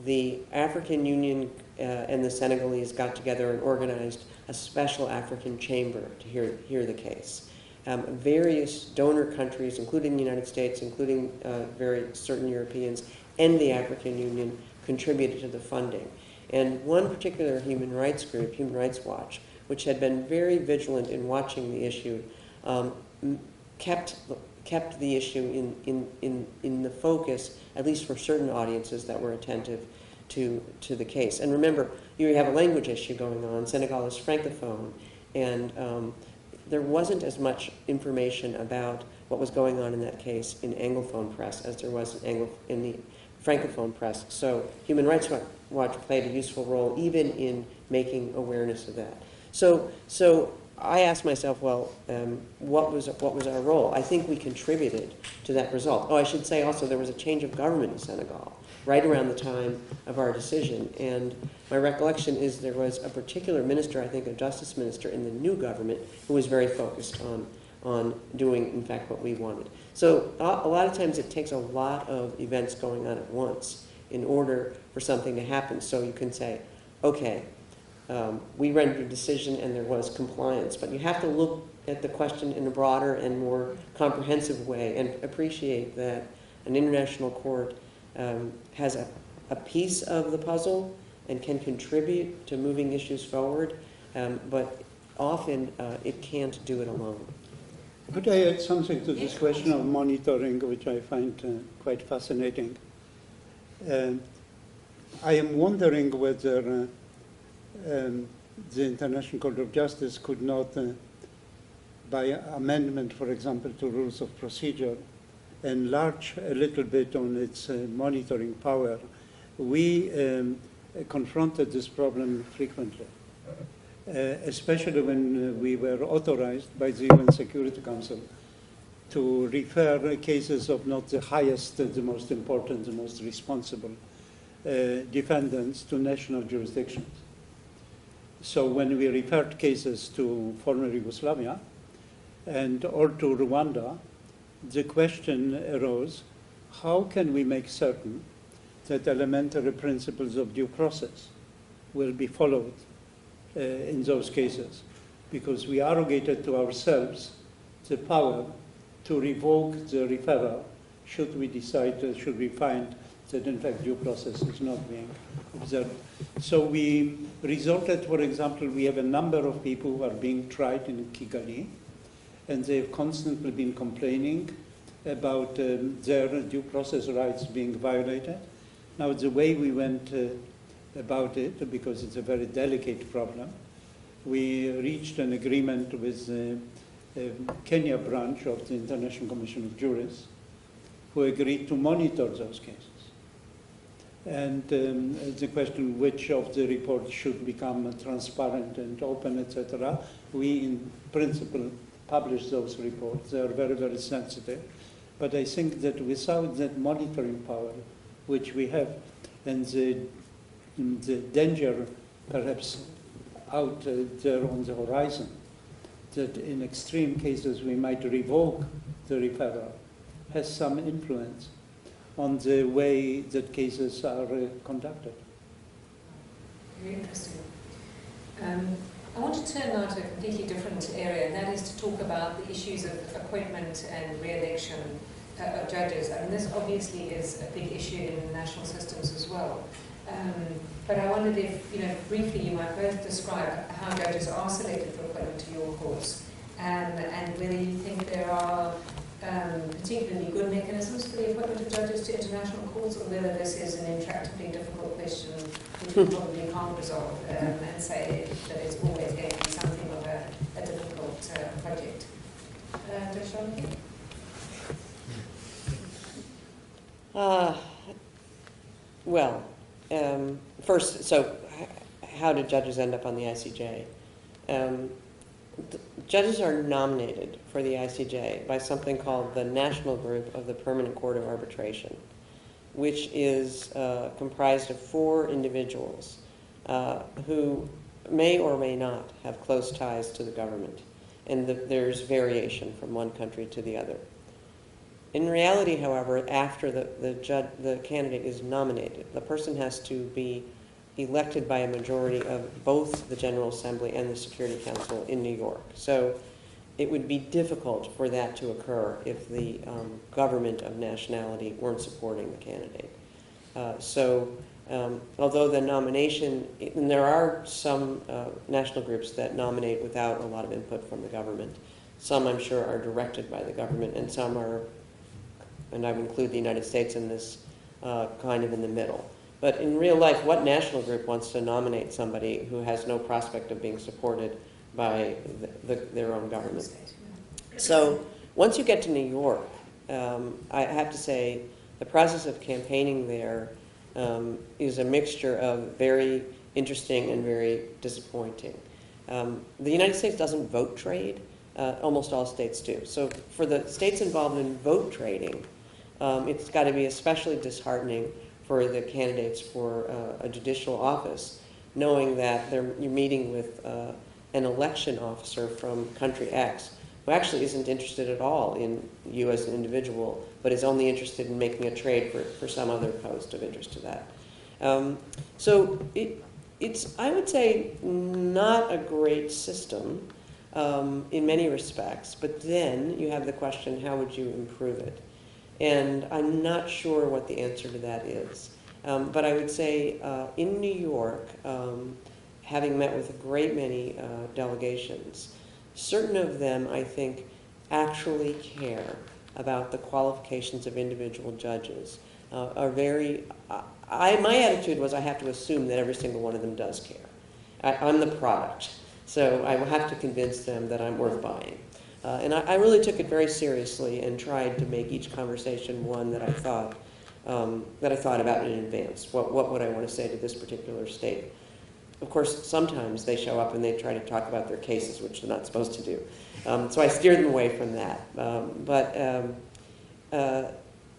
The African Union and the Senegalese got together and organized a special African chamber to hear the case. Various donor countries, including the United States, including certain Europeans, and the African Union contributed to the funding. And one particular human rights group, Human Rights Watch, which had been very vigilant in watching the issue, kept the issue in the focus, at least for certain audiences that were attentive to the case. And remember, you have a language issue going on. Senegal is francophone, and there wasn't as much information about what was going on in that case in Anglophone press as there was in the francophone press. So Human Rights Watch played a useful role even in making awareness of that. So I asked myself, well, what was our role? I think we contributed to that result. Oh, I should say also there was a change of government in Senegal right around the time of our decision. And my recollection is there was a particular minister, I think a justice minister in the new government, who was very focused on doing, in fact, what we wanted. So a lot of times it takes a lot of events going on at once in order for something to happen. So you can say, okay, we rendered a decision and there was compliance, but you have to look at the question in a broader and more comprehensive way and appreciate that an international court has a piece of the puzzle and can contribute to moving issues forward, but often it can't do it alone. Could I add something to this question of monitoring, which I find quite fascinating? I am wondering whether the International Court of Justice could not, by amendment, for example, to rules of procedure, enlarge a little bit on its monitoring power. We confronted this problem frequently, especially when we were authorized by the UN Security Council to refer cases of not the highest, the most important, the most responsible defendants to national jurisdictions. So when we referred cases to former Yugoslavia or to Rwanda, the question arose, how can we make certain that elementary principles of due process will be followed in those cases? Because we arrogated to ourselves the power to revoke the referral should we decide, should we find that in fact due process is not being observed. So we resorted, for example, we have a number of people who are being tried in Kigali, and they've constantly been complaining about their due process rights being violated. Now, the way we went about it, because it's a very delicate problem, we reached an agreement with the Kenya branch of the International Commission of Jurists, who agreed to monitor those cases. And the question which of the reports should become transparent and open, etc. We, in principle, publish those reports. They are very, very sensitive. But I think that without that monitoring power, which we have, and the danger perhaps out there on the horizon, that in extreme cases we might revoke the referral has some influence on the way that cases are conducted. Very interesting. I want to turn now to a completely different area, and that is to talk about the issues of appointment and re-election of judges. I mean, this obviously is a big issue in the national systems as well. But I wondered if, briefly you might both describe how judges are selected for appointment to your courts, and whether you think there are particularly good mechanisms for the appointment of judges to international courts, or whether this is an intractably difficult question which you probably can't resolve, and say that it's always going to be something of a difficult project. Judge Donoghue? First, so how do judges end up on the ICJ? Judges are nominated for the ICJ by something called the National Group of the Permanent Court of Arbitration, which is comprised of 4 individuals who may or may not have close ties to the government, and there's variation from one country to the other. In reality, however, after the candidate is nominated, the person has to be elected by a majority of both the General Assembly and the Security Council in New York. So it would be difficult for that to occur if the government of nationality weren't supporting the candidate. Although the nomination, and there are some national groups that nominate without a lot of input from the government. Some, I'm sure, are directed by the government, and some are, and I would include the United States in this, kind of in the middle. But in real life, what national group wants to nominate somebody who has no prospect of being supported by their own government? So once you get to New York, I have to say the process of campaigning there is a mixture of very interesting and very disappointing. The United States doesn't vote trade. Almost all states do. So for the states involved in vote trading, it's got to be especially disheartening for the candidates for a judicial office, knowing that you're meeting with an election officer from country X, who actually isn't interested at all in you as an individual, but is only interested in making a trade for some other post of interest to that. So it's, I would say, not a great system in many respects, but then you have the question, how would you improve it? And I'm not sure what the answer to that is. But I would say in New York, having met with a great many delegations, certain of them, I think, actually care about the qualifications of individual judges. Are very, my attitude was I have to assume that every single one of them does care. I'm the product, so I will have to convince them that I'm worth buying. And I really took it very seriously and tried to make each conversation one that I thought about in advance. What would I want to say to this particular state? Of course, sometimes they show up and they try to talk about their cases, which they're not supposed to do. So I steered them away from that.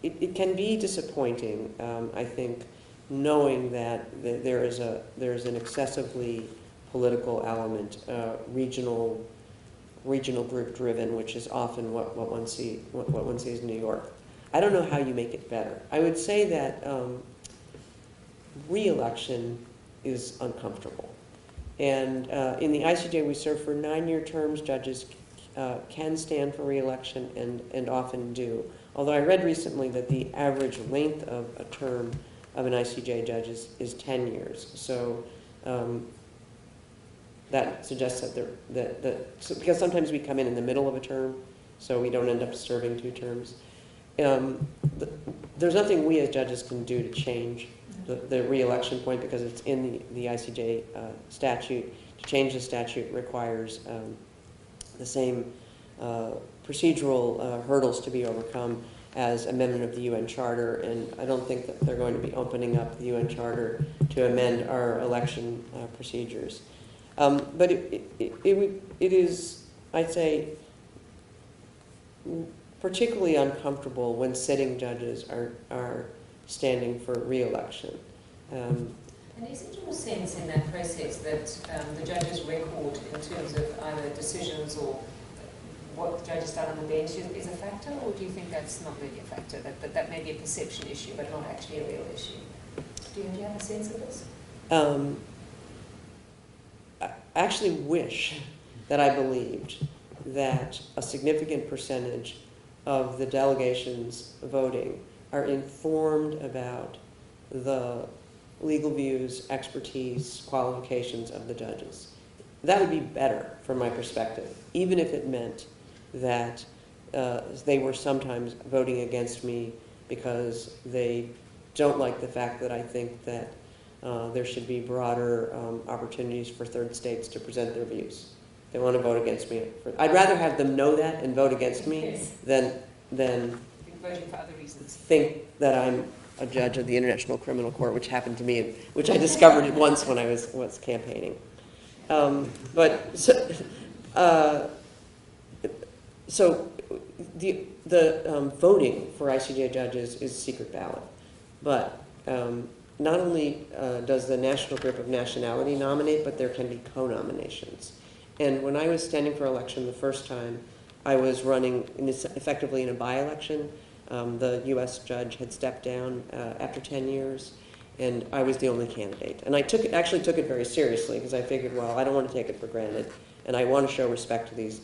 It can be disappointing, I think, knowing that there is an excessively political element, regional group driven, which is often what one sees in New York. I don't know how you make it better. I would say that re-election is uncomfortable. And in the ICJ, we serve for 9-year terms. Judges can stand for re-election and often do. Although I read recently that the average length of a term of an ICJ judge is 10 years. So that suggests that because sometimes we come in the middle of a term, so we don't end up serving 2 terms. There's nothing we as judges can do to change the re-election point because it's in the ICJ statute. To change the statute requires the same procedural hurdles to be overcome as amendment of the UN Charter, and I don't think that they're going to be opening up the UN Charter to amend our election procedures. But it is, I'd say, particularly uncomfortable when sitting judges are standing for re-election. And is it your sense in that process that the judge's record in terms of either decisions or what the judge has done on the bench is a factor, or do you think that's not really a factor, that may be a perception issue but not actually a real issue? Do you have a sense of this? I actually wish that I believed that a significant percentage of the delegations voting are informed about the legal views, expertise, qualifications of the judges. That would be better from my perspective, even if it meant that they were sometimes voting against me because they don't like the fact that I think that there should be broader opportunities for third states to present their views. They want to vote against me. I'd rather have them know that and vote against me than voting for other reasons. Think that I'm a judge of the International Criminal Court, which happened to me, and which I discovered once when I was campaigning. So the voting for ICJ judges is secret ballot, but not only does the National Group of Nationality nominate, but there can be co-nominations. And when I was standing for election the first time, I was running effectively in a by-election. The U.S. judge had stepped down after 10 years, and I was the only candidate. And I actually took it very seriously because I figured, well, I don't want to take it for granted, and I want to show respect to these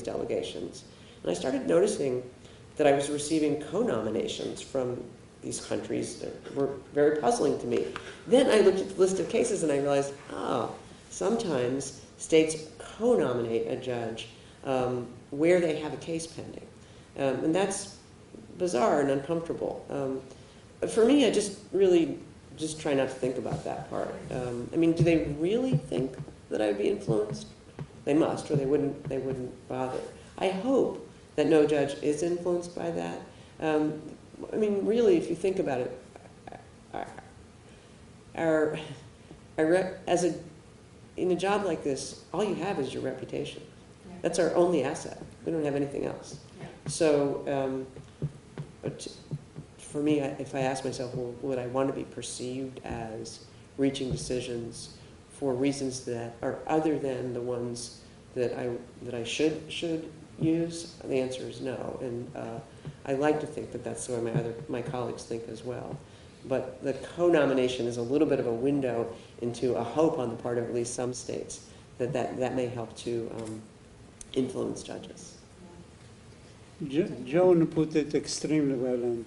delegations. And I started noticing that I was receiving co-nominations from these countries that were very puzzling to me. Then I looked at the list of cases and I realized, sometimes states co-nominate a judge where they have a case pending. And that's bizarre and uncomfortable. For me, I just try not to think about that part. I mean, do they really think that I would be influenced? They must, or they wouldn't bother. I hope that no judge is influenced by that. I mean, really, if you think about it, in a job like this, all you have is your reputation. Yeah. That's our only asset. We don't have anything else. Yeah. So, for me, if I ask myself, well, would I want to be perceived as reaching decisions for reasons that are other than the ones that I should use? The answer is no, and I like to think that that's the way my colleagues think as well. But the co-nomination is a little bit of a window into a hope on the part of at least some states that may help to influence judges. Joan put it extremely well, and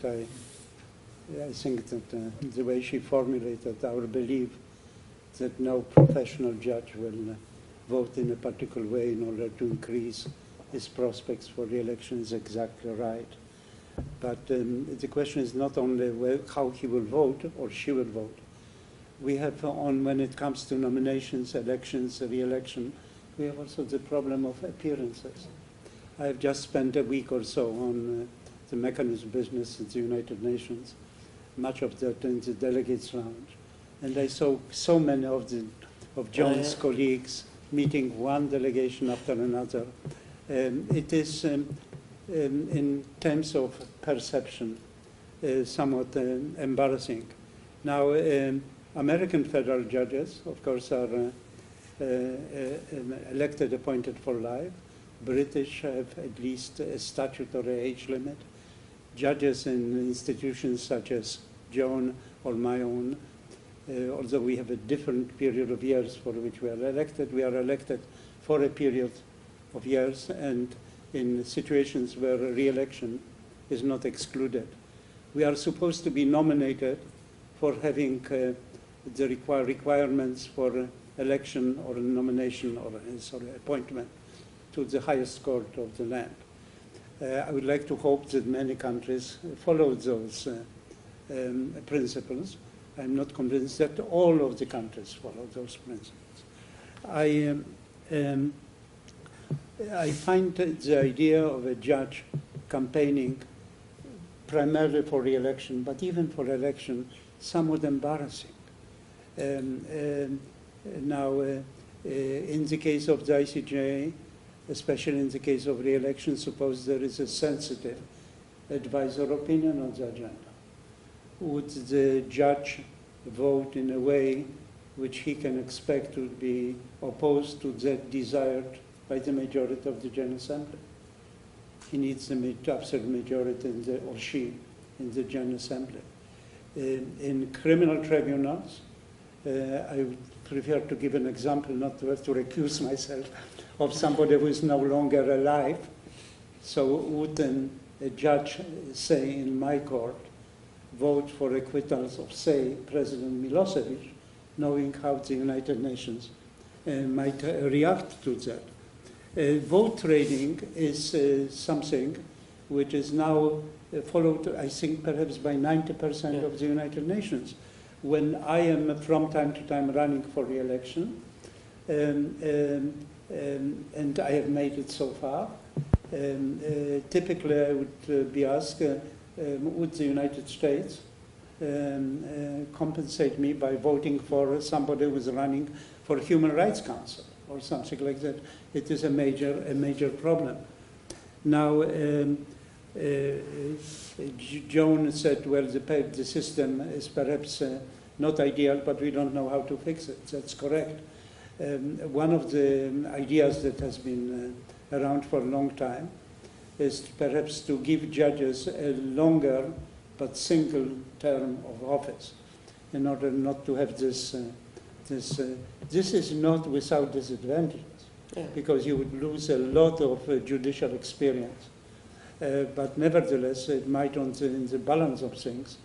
I think that the way she formulated our belief that no professional judge will vote in a particular way in order to increase his prospects for re-election is exactly right. But the question is not only how he will vote or she will vote. We have when it comes to nominations, elections, re-election, we have also the problem of appearances. I have just spent a week or so on the mechanism business at the United Nations, much of that in the delegates lounge. And I saw so many of John's colleagues meeting one delegation after another. It is, in terms of perception, somewhat embarrassing. Now, American federal judges, of course, are elected, appointed for life. British have at least a statutory age limit. Judges in institutions such as Joan or my own, although we have a different period of years for which we are elected for a period of years, and in situations where a re-election is not excluded. We are supposed to be nominated for having the requirements for election or nomination or appointment to the highest court of the land. I would like to hope that many countries follow those principles. I'm not convinced that all of the countries follow those principles. I find the idea of a judge campaigning primarily for re-election, but even for election, somewhat embarrassing. Now, in the case of the ICJ, especially in the case of re-election, suppose there is a sensitive advisor opinion on the agenda. Would the judge vote in a way which he can expect to be opposed to that desired by the majority of the General Assembly? he needs the absolute majority or she in the General Assembly. In criminal tribunals, I would prefer to give an example, not to have to recuse myself, of somebody who is no longer alive. So would then a judge, say in my court, vote for acquittals of, say, President Milosevic, knowing how the United Nations might react to that. Vote trading is something which is now followed, I think, perhaps by 90% of the United Nations. When I am from time to time running for re-election, and I have made it so far, typically I would be asked, would the United States compensate me by voting for somebody who is running for Human Rights Council or something like that? It is a major problem. Now, Joan said, well, the system is perhaps not ideal, but we don't know how to fix it. That's correct. One of the ideas that has been around for a long time is perhaps to give judges a longer but single term of office in order not to have this. This is not without disadvantages, because you would lose a lot of judicial experience. But nevertheless, it might, in the balance of things,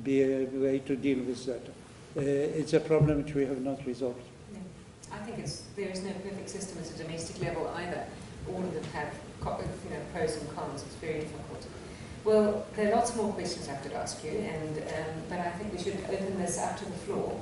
be a way to deal with that. It's a problem which we have not resolved. Yeah. I think there is no perfect system at a domestic level either. All of them have pros and cons. It's very difficult. Well, there are lots more questions I could ask you, but I think we should open this up to the floor.